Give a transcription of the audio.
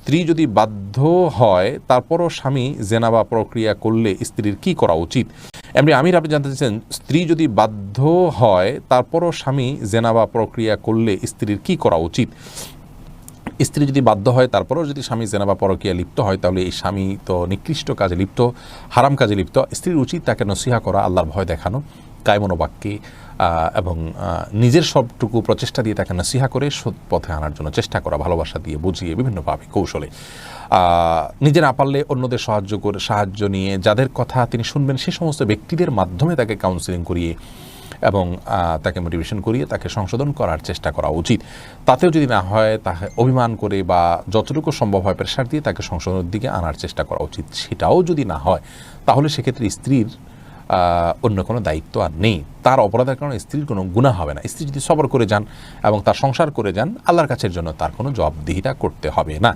স্ত্রী যদি বাধ্য হয় তারপরও স্বামী জেনা বা প্রক্রিয়া করলে স্ত্রীর কি করা উচিত? এমনি আমির, আপনি জানতে চাইছেন স্ত্রী যদি বাধ্য হয় তারপরও স্বামী জেনা বা প্রক্রিয়া করলে স্ত্রীর কি করা উচিত? স্ত্রী যদি বাধ্য হয় তারপরেও যদি স্বামী জেনা বা পরকীয়া লিপ্ত হয়, তাহলে এই স্বামী তো নিকৃষ্ট কাজে লিপ্ত, হারাম কাজে লিপ্ত। স্ত্রীর উচিত তাকে নসিহা করা, আল্লাহর ভয় দেখানো কায়মনোবাক্যে, এবং নিজের সবটুকু প্রচেষ্টা দিয়ে তাকে নসিহা করে সৎ পথে আনার জন্য চেষ্টা করা, ভালোবাসা দিয়ে বুঝিয়ে বিভিন্নভাবে কৌশলে। নিজে না পারলে অন্যদের সাহায্য নিয়ে যাদের কথা তিনি শুনবেন সে সমস্ত ব্যক্তিদের মাধ্যমে তাকে কাউন্সিলিং করিয়ে এবং তাকে মোটিভেশন করিয়ে তাকে সংশোধন করার চেষ্টা করা উচিত। তাতেও যদি না হয় তাকে অভিমান করে বা যতটুকু সম্ভব হয় প্রেশার দিয়ে তাকে সংশোধনের দিকে আনার চেষ্টা করা উচিত। সেটাও যদি না হয় তাহলে সেক্ষেত্রে স্ত্রীর অন্য কোনো দায়িত্ব আর নেই। তার অপরাধের কারণে স্ত্রীর কোনো গুনাহ হবে না। স্ত্রী যদি সবর করে যান এবং তার সংসার করে যান, আল্লাহর কাছের জন্য তার কোনো জবাবদিহিতা করতে হবে না।